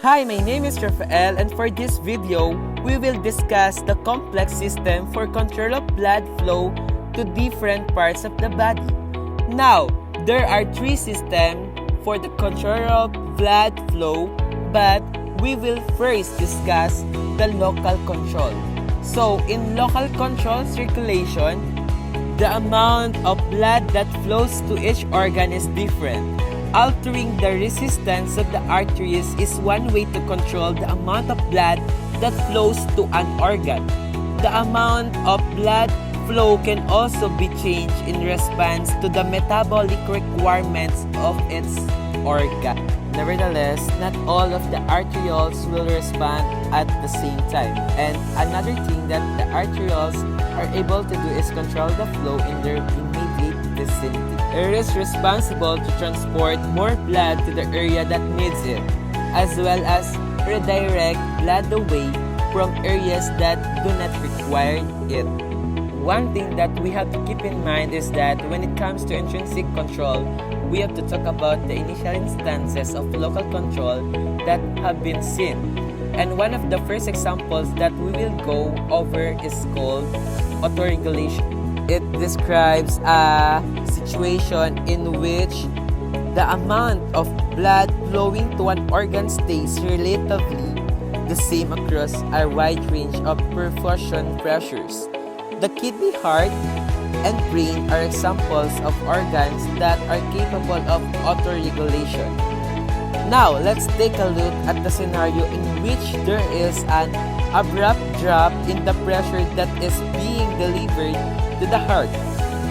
Hi, my name is Rafael, and for this video, we will discuss the complex system for control of blood flow to different parts of the body. Now, there are three systems for the control of blood flow, but we will first discuss the local control. So, in local control circulation, the amount of blood that flows to each organ is different. Altering the resistance of the arteries is one way to control the amount of blood that flows to an organ. The amount of blood flow can also be changed in response to the metabolic requirements of its organ. Nevertheless, not all of the arterioles will respond at the same time. And another thing that the arterioles are able to do is control the flow in their immediate vicinity. It is responsible to transport more blood to the area that needs it, as well as redirect blood away from areas that do not require it. One thing that we have to keep in mind is that when it comes to intrinsic control, we have to talk about the initial instances of local control that have been seen. And one of the first examples that we will go over is called autoregulation. It describes a situation in which the amount of blood flowing to an organ stays relatively the same across a wide range of perfusion pressures. The kidney, heart, and brain are examples of organs that are capable of autoregulation. Now, let's take a look at the scenario in which there is an abrupt drop in the pressure that is being delivered to the heart.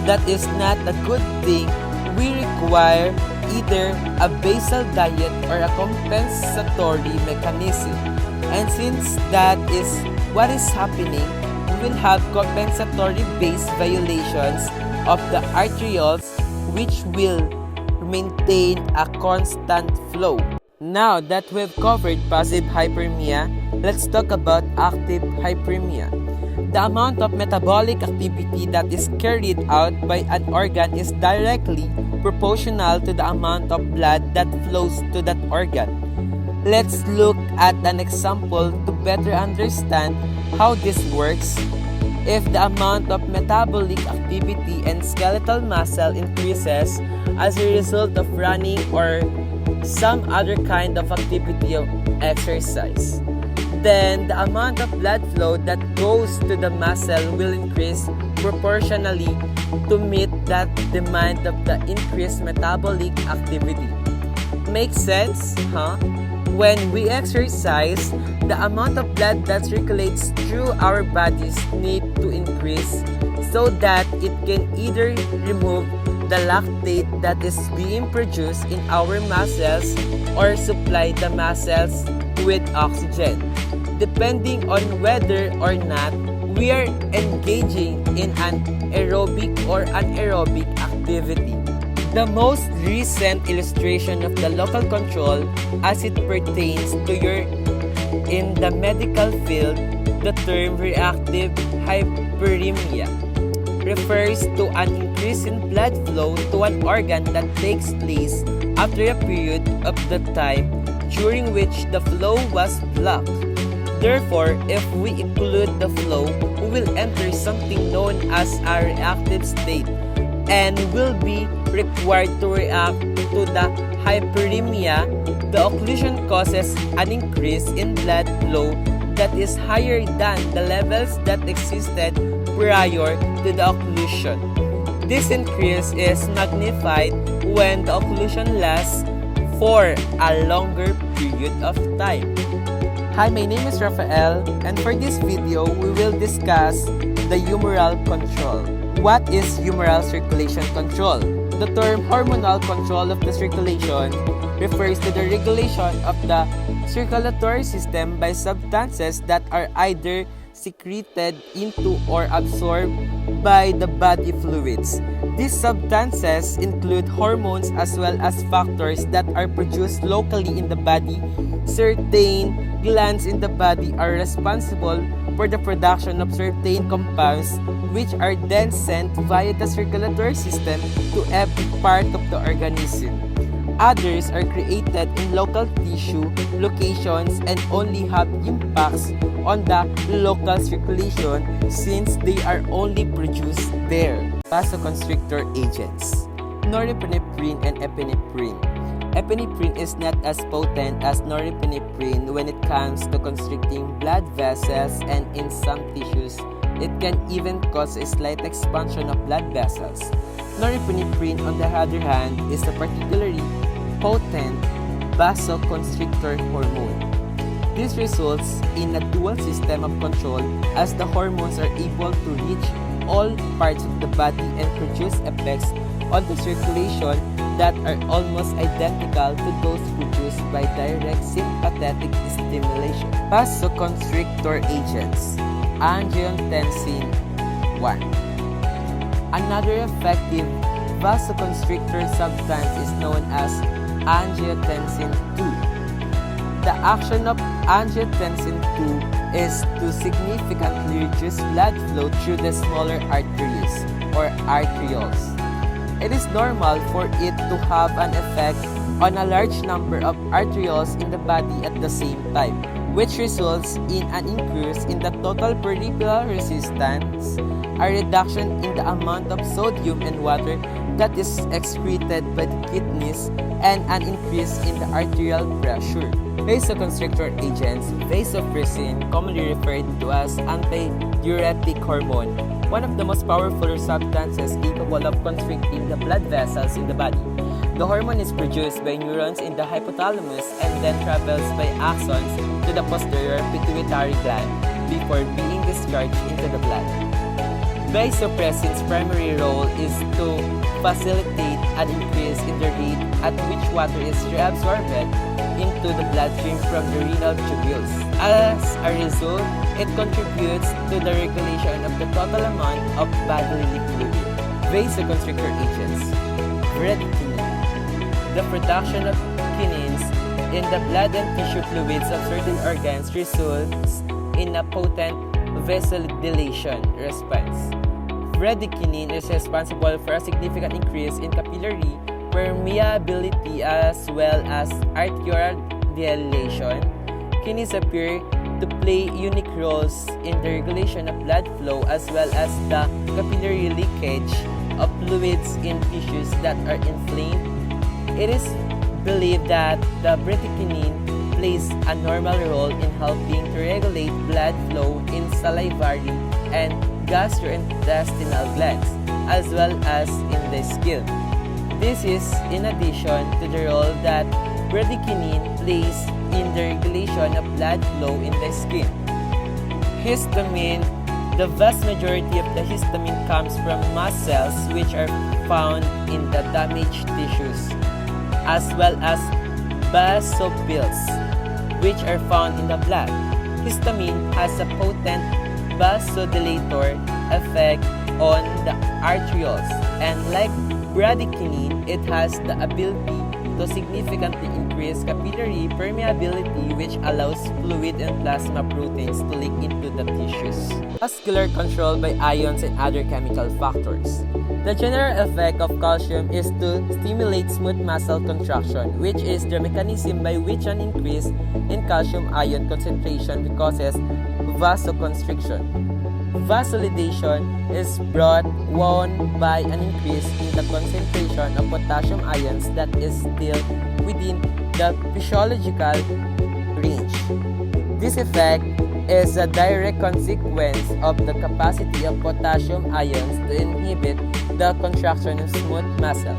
That is not a good thing. We require either a basal diet or a compensatory mechanism. And since that is what is happening, we will have compensatory base violations of the arterioles, which will maintain a constant flow. Now that we've covered passive hyperemia, let's talk about active hyperemia. The amount of metabolic activity that is carried out by an organ is directly proportional to the amount of blood that flows to that organ. Let's look at an example to better understand how this works. If the amount of metabolic activity and skeletal muscle increases as a result of running or some other kind of activity of exercise, then the amount of blood flow that goes to the muscle will increase proportionally to meet that demand of the increased metabolic activity. Makes sense, huh? When we exercise, the amount of blood that circulates through our bodies need to increase so that it can either remove the lactate that is being produced in our muscles or supply the muscles with oxygen, depending on whether or not we are engaging in an aerobic or anaerobic activity. The most recent illustration of the local control as it pertains to in the medical field, the term reactive hyperemia refers to an increase in blood flow to an organ that takes place after a period of the time during which the flow was blocked. Therefore, if we include the flow, we will enter something known as a reactive state and will be required to react to the hyperemia. The occlusion causes an increase in blood flow that is higher than the levels that existed prior to the occlusion. This increase is magnified when the occlusion lasts for a longer period of time. Hi, my name is Rafael, and for this video, we will discuss the humoral control. What is humoral circulation control? The term hormonal control of the circulation refers to the regulation of the circulatory system by substances that are either secreted into or absorbed by the body fluids. These substances include hormones as well as factors that are produced locally in the body. Certain glands in the body are responsible for the production of certain compounds which are then sent via the circulatory system to every part of the organism. Others are created in local tissue locations and only have impacts on the local circulation since they are only produced there. Vasoconstrictor agents: norepinephrine and epinephrine. Epinephrine is not as potent as norepinephrine when it comes to constricting blood vessels, and in some tissues, it can even cause a slight expansion of blood vessels. Norepinephrine, on the other hand, is a particularly potent vasoconstrictor hormone. This results in a dual system of control as the hormones are able to reach all parts of the body and produce effects on the circulation that are almost identical to those produced by direct sympathetic stimulation. Vasoconstrictor agents: angiotensin 1. Another effective vasoconstrictor substance is known as angiotensin 2. The action of angiotensin 2 is to significantly reduce blood flow through the smaller arteries or arterioles. It is normal for it to have an effect on a large number of arterioles in the body at the same time, which results in an increase in the total peripheral resistance, a reduction in the amount of sodium and water that is excreted by the kidneys, and an increase in the arterial pressure. Vasoconstrictor agents: vasopressin, commonly referred to as antidiuretic hormone, one of the most powerful substances capable of constricting the blood vessels in the body. The hormone is produced by neurons in the hypothalamus and then travels by axons to the posterior pituitary gland before being discharged into the blood. Vasopressin's primary role is to facilitate an increase in the rate at which water is reabsorbed into the bloodstream from the renal tubules. As a result, it contributes to the regulation of the total amount of bodily fluid. Vasoconstrictor agents: bradykinin. The production of kinins in the blood and tissue fluids of certain organs results in a potent vasodilation response. Bradykinin is responsible for a significant increase in capillary permeability as well as arterial dilation. Kinins appear to play unique roles in the regulation of blood flow as well as the capillary leakage of fluids in tissues that are inflamed. It is believed that the bradykinin plays a normal role in helping to regulate blood flow in salivary and gastrointestinal glands, as well as in the skin. This is in addition to the role that bradykinin plays in the regulation of blood flow in the skin. Histamine: the vast majority of the histamine comes from mast cells which are found in the damaged tissues, as well as basophils, which are found in the blood. Histamine has a potent vasodilator effect on the arterioles, and like bradykinin, it has the ability to significantly increase capillary permeability, which allows fluid and plasma proteins to leak into the tissues. Vascular control by ions and other chemical factors. The general effect of calcium is to stimulate smooth muscle contraction, which is the mechanism by which an increase in calcium ion concentration causes vasoconstriction. Vasodilation is brought on by an increase in the concentration of potassium ions that is still within the physiological range. This effect is a direct consequence of the capacity of potassium ions to inhibit the contraction of smooth muscle.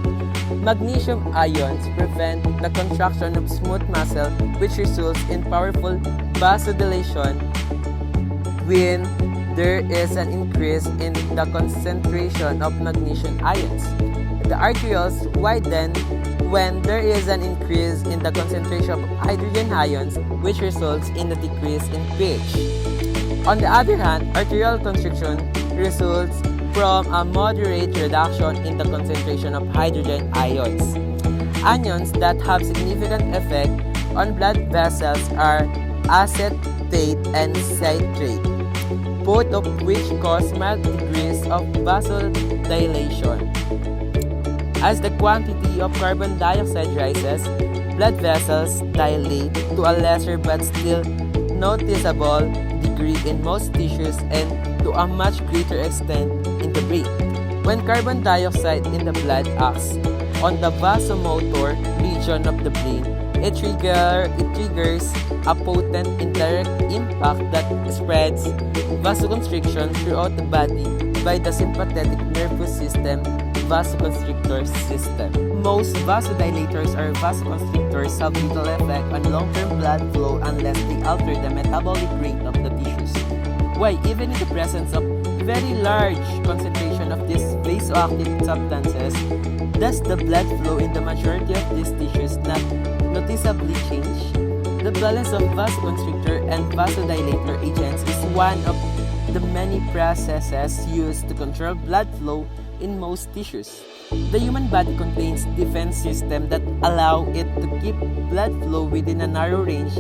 Magnesium ions prevent the contraction of smooth muscle, which results in powerful vasodilation when there is an increase in the concentration of magnesium ions. The arterioles widen when there is an increase in the concentration of hydrogen ions, which results in a decrease in pH. On the other hand, arterial constriction results from a moderate reduction in the concentration of hydrogen ions. Anions that have significant effect on blood vessels are acetate and citrate, both of which cause mild degrees of vasodilation. As the quantity of carbon dioxide rises, blood vessels dilate to a lesser but still noticeable degree in most tissues and to a much greater extent in the brain. When carbon dioxide in the blood acts on the vasomotor region of the brain, it triggers a potent indirect impact that spreads vasoconstriction throughout the body by the sympathetic nervous system vasoconstrictor system. Most vasodilators or vasoconstrictors have little effect on long-term blood flow unless they alter the metabolic rate of the tissues. Why, even in the presence of very large concentration of these vasoactive substances, does the blood flow in the majority of these tissues not noticeably change? The balance of vasoconstrictor and vasodilator agents is one of the many processes used to control blood flow in most tissues. The human body contains defense systems that allow it to keep blood flow within a narrow range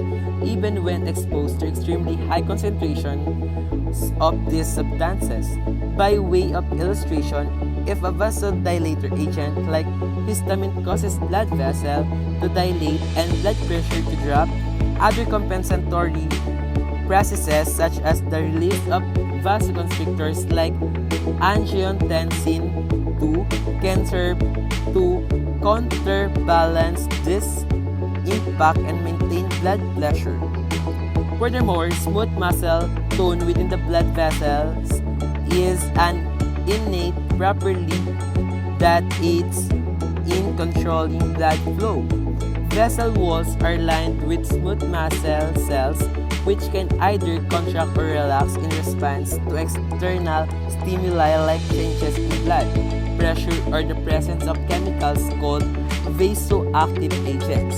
even when exposed to extremely high concentrations of these substances. By way of illustration, if a vasodilator agent like histamine causes blood vessel to dilate and blood pressure to drop, other compensatory processes such as the release of vasoconstrictors like angiotensin II can serve to counterbalance this impact and maintain blood pressure. Furthermore, smooth muscle tone within the blood vessels is an innate property that aids in controlling blood flow. Vessel walls are lined with smooth muscle cells which can either contract or relax in response to external stimuli like changes in blood pressure or the presence of chemicals called vasoactive agents.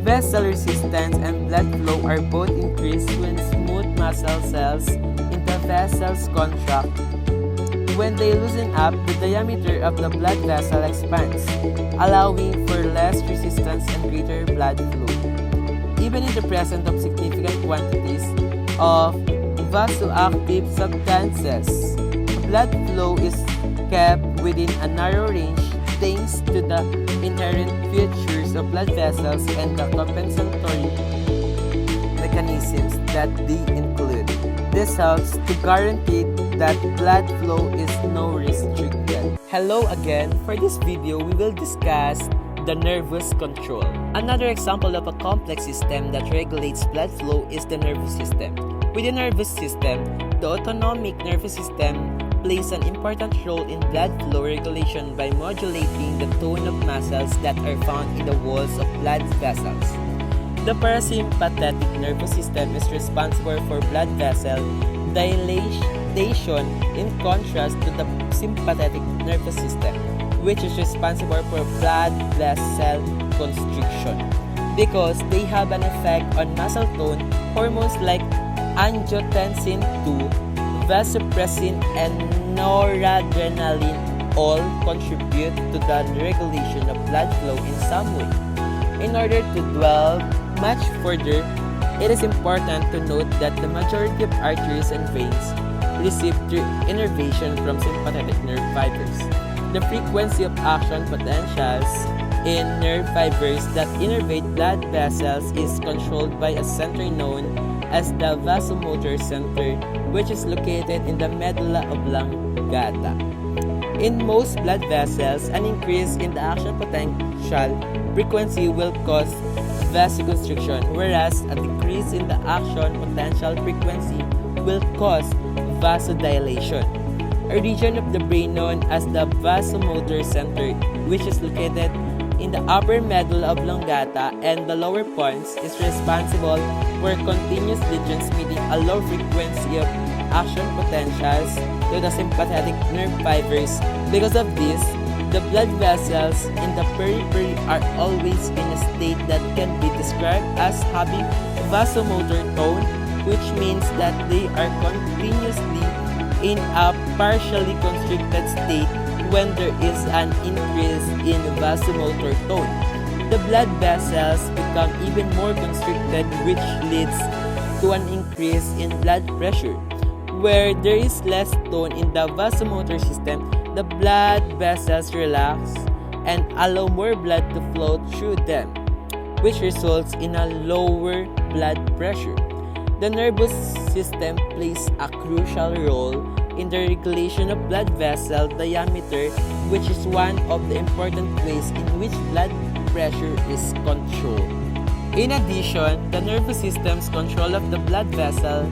Vessel resistance and blood flow are both increased when smooth muscle cells in the vessels contract. When they loosen up, the diameter of the blood vessel expands, allowing for less resistance and greater blood flow. Even in the presence of significant quantities of vasoactive substances, blood flow is kept within a narrow range thanks to the inherent features of blood vessels and the compensatory mechanisms that they include. This helps to guarantee that blood flow is no restricted. Hello again. For this video, we will discuss the nervous control. Another example of a complex system that regulates blood flow is the nervous system. With the nervous system, the autonomic nervous system plays an important role in blood flow regulation by modulating the tone of muscles that are found in the walls of blood vessels. The parasympathetic nervous system is responsible for blood vessel dilation in contrast to the sympathetic nervous system, which is responsible for blood vessel constriction. Because they have an effect on muscle tone, hormones like angiotensin II, vasopressin, and noradrenaline all contribute to the regulation of blood flow in some way. In order to dwell much further, it is important to note that the majority of arteries and veins receive their innervation from sympathetic nerve fibers. The frequency of action potentials in nerve fibers that innervate blood vessels is controlled by a center known as the vasomotor center, which is located in the medulla oblongata. In most blood vessels, an increase in the action potential frequency will cause vasoconstriction, whereas a decrease in the action potential frequency will cause vasodilation. A region of the brain known as the vasomotor center, which is located in the upper medulla oblongata and the lower pons, is responsible for continuously transmitting a low frequency of action potentials to the sympathetic nerve fibers. Because of this, the blood vessels in the periphery are always in a state that can be described as having vasomotor tone, which means that they are continuously in a partially constricted state when there is an increase in vasomotor tone. The blood vessels become even more constricted, which leads to an increase in blood pressure. Where there is less tone in the vasomotor system, the blood vessels relax and allow more blood to flow through them, which results in a lower blood pressure. The nervous system plays a crucial role in the regulation of blood vessel diameter, which is one of the important ways in which blood pressure is controlled. In addition, the nervous system's control of the blood vessels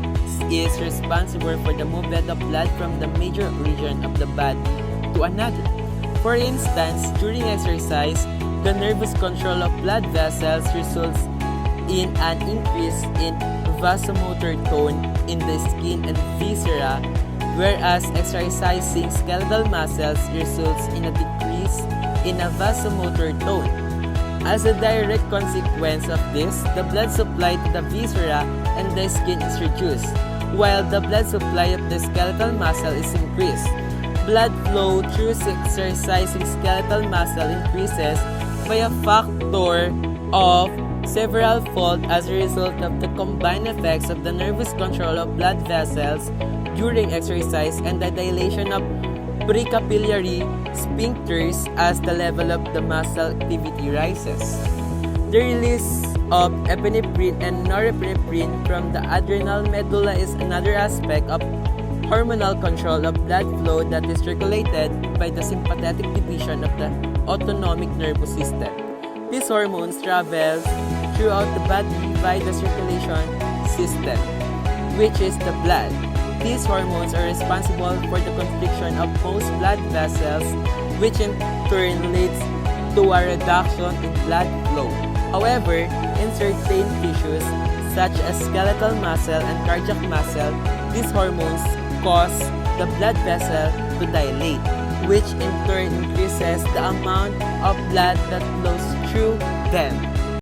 is responsible for the movement of blood from the major region of the body to another. For instance, during exercise, the nervous control of blood vessels results in an increase in vasomotor tone in the skin and viscera, whereas exercising skeletal muscles results in a decrease in a vasomotor tone. As a direct consequence of this, the blood supply to the viscera and the skin is reduced, while the blood supply of the skeletal muscle is increased. Blood flow through exercising skeletal muscle increases by a factor of several fold as a result of the combined effects of the nervous control of blood vessels during exercise and the dilation of precapillary sphincters as the level of the muscle activity rises. The release of epinephrine and norepinephrine from the adrenal medulla is another aspect of hormonal control of blood flow that is regulated by the sympathetic division of the autonomic nervous system. These hormones travel throughout the body by the circulation system, which is the blood. These hormones are responsible for the constriction of most blood vessels, which in turn leads to a reduction in blood flow. However, in certain tissues, such as skeletal muscle and cardiac muscle, these hormones cause the blood vessel to dilate, which in turn increases the amount of blood that flows through them.